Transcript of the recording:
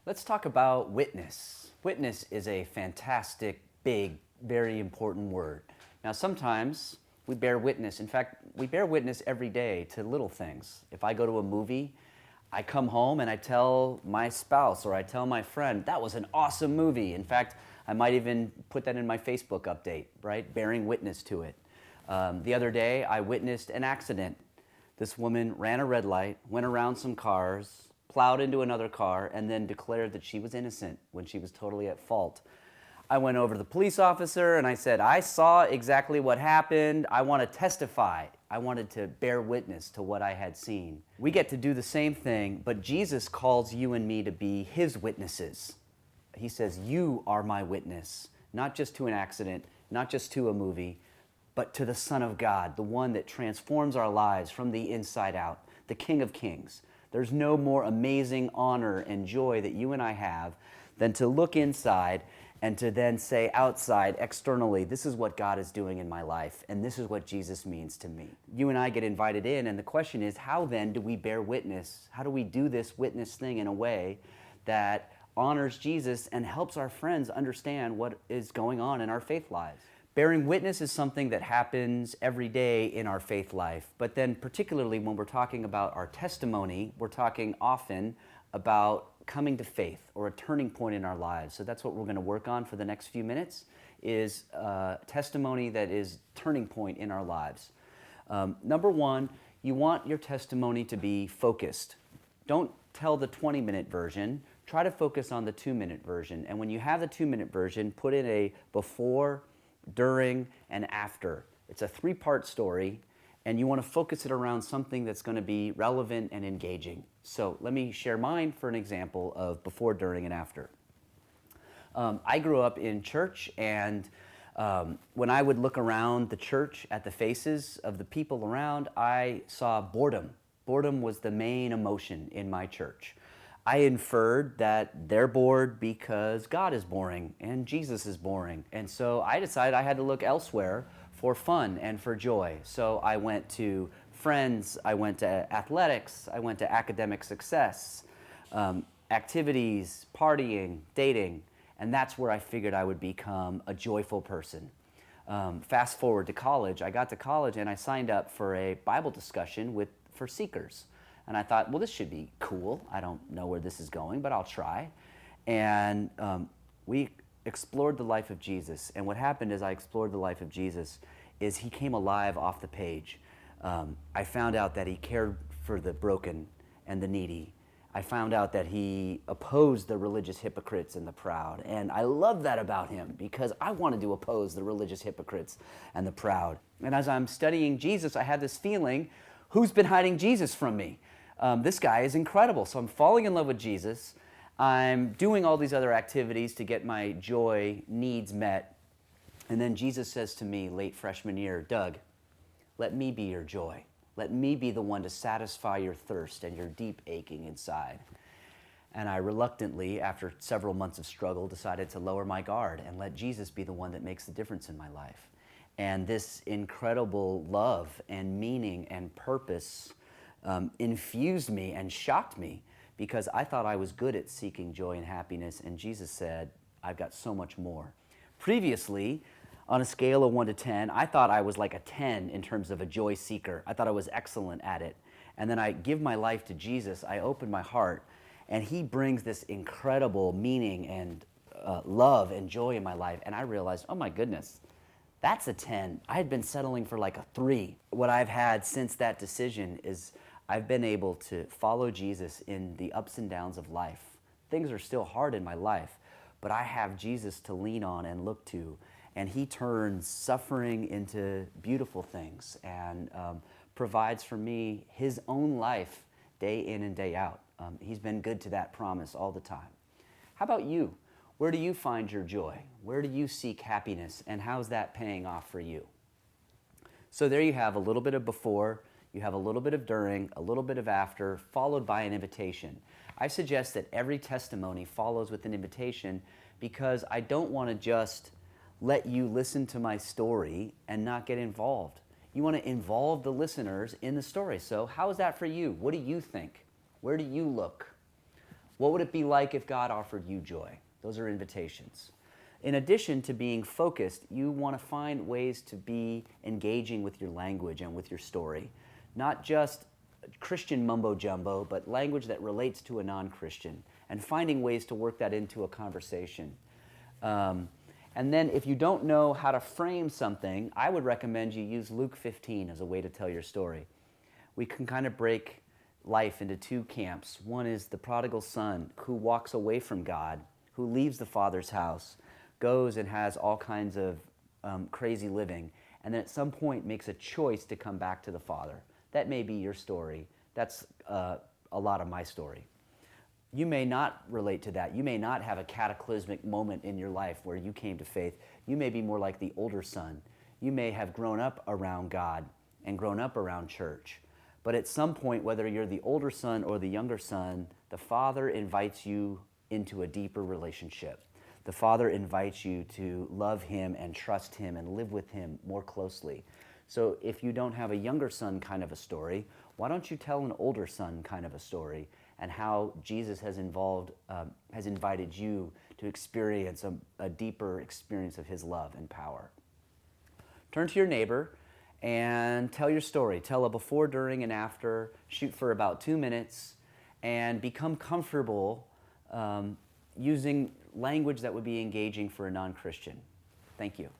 Let's talk about witness. Witness is a fantastic, big, very important word. Now, sometimes we bear witness. In fact, we bear witness every day to little things. If I go to a movie, I come home and I tell my spouse or I tell my friend, that was an awesome movie. In fact, I might even put that in my Facebook update, right? Bearing witness to it. The other day, I witnessed an accident. This woman ran a red light, went around some cars, plowed into another car, and then declared that she was innocent when she was totally at fault. I went over to the police officer and I said, I saw exactly what happened. I want to testify. I wanted to bear witness to what I had seen. We get to do the same thing, but Jesus calls you and me to be his witnesses. He says, you are my witness, not just to an accident, not just to a movie, but to the Son of God, the one that transforms our lives from the inside out, the King of Kings. There's no more amazing honor and joy that you and I have than to look inside and to then say outside, externally, this is what God is doing in my life, and this is what Jesus means to me. You and I get invited in, and the question is, how then do we bear witness? How do we do this witness thing in a way that honors Jesus and helps our friends understand what is going on in our faith lives? Bearing witness is something that happens every day in our faith life, but then particularly when we're talking about our testimony, we're talking often about coming to faith or a turning point in our lives. So that's what we're going to work on for the next few minutes, is testimony that is turning point in our lives. Number one, you want your testimony to be focused. Don't tell the 20-minute version. Try to focus on the 2-minute version. And when you have the 2-minute version, put in a before, during, and after. It's a 3-part story, and you want to focus it around something that's going to be relevant and engaging. So let me share mine for an example of before, during, and after. I grew up in church, and when I would look around the church at the faces of the people around, I saw boredom. Boredom was the main emotion in my church. I inferred that they're bored because God is boring and Jesus is boring. And so I decided I had to look elsewhere for fun and for joy. So I went to friends, I went to athletics, I went to academic success, activities, partying, dating, and that's where I figured I would become a joyful person. Fast forward to college, I got to college and I signed up for a Bible discussion for seekers. And I thought, well, this should be cool. I don't know where this is going, but I'll try. And we explored the life of Jesus. And what happened as I explored the life of Jesus is he came alive off the page. I found out that he cared for the broken and the needy. I found out that he opposed the religious hypocrites and the proud. And I love that about him because I wanted to oppose the religious hypocrites and the proud. And as I'm studying Jesus, I had this feeling, who's been hiding Jesus from me? This guy is incredible. So I'm falling in love with Jesus. I'm doing all these other activities to get my joy needs met. And then Jesus says to me late freshman year, Doug, let me be your joy. Let me be the one to satisfy your thirst and your deep aching inside. And I reluctantly, after several months of struggle, decided to lower my guard and let Jesus be the one that makes the difference in my life. And this incredible love and meaning and purpose infused me and shocked me because I thought I was good at seeking joy and happiness, and Jesus said, I've got so much more. Previously, on a scale of 1 to 10, I thought I was like a 10 in terms of a joy seeker. I thought I was excellent at it. And then I give my life to Jesus, I open my heart, and he brings this incredible meaning and love and joy in my life, and I realized, oh my goodness, that's a 10. I had been settling for like a 3. What I've had since that decision is I've been able to follow Jesus in the ups and downs of life. Things are still hard in my life, but I have Jesus to lean on and look to, and he turns suffering into beautiful things and provides for me his own life day in and day out. He's been good to that promise all the time. How about you? Where do you find your joy? Where do you seek happiness? And how's that paying off for you? So there you have a little bit of before, you have a little bit of during, a little bit of after, followed by an invitation. I suggest that every testimony follows with an invitation because I don't want to just let you listen to my story and not get involved. You want to involve the listeners in the story. So how is that for you? What do you think? Where do you look? What would it be like if God offered you joy? Those are invitations. In addition to being focused, you want to find ways to be engaging with your language and with your story. Not just Christian mumbo jumbo, but language that relates to a non-Christian, and finding ways to work that into a conversation. And then if you don't know how to frame something, I would recommend you use Luke 15 as a way to tell your story. We can kind of break life into two camps. One is the prodigal son who walks away from God, who leaves the father's house, goes and has all kinds of crazy living, and then at some point makes a choice to come back to the Father. That may be your story. That's a lot of my story. You may not relate to that. You may not have a cataclysmic moment in your life where you came to faith. You may be more like the older son. You may have grown up around God and grown up around church. But at some point, whether you're the older son or the younger son, the Father invites you into a deeper relationship. The Father invites you to love Him and trust Him and live with Him more closely. So if you don't have a younger son kind of a story, why don't you tell an older son kind of a story, and how Jesus has invited you to experience a deeper experience of His love and power. Turn to your neighbor and tell your story. Tell a before, during, and after. Shoot for about 2 minutes and become comfortable using language that would be engaging for a non-Christian. Thank you.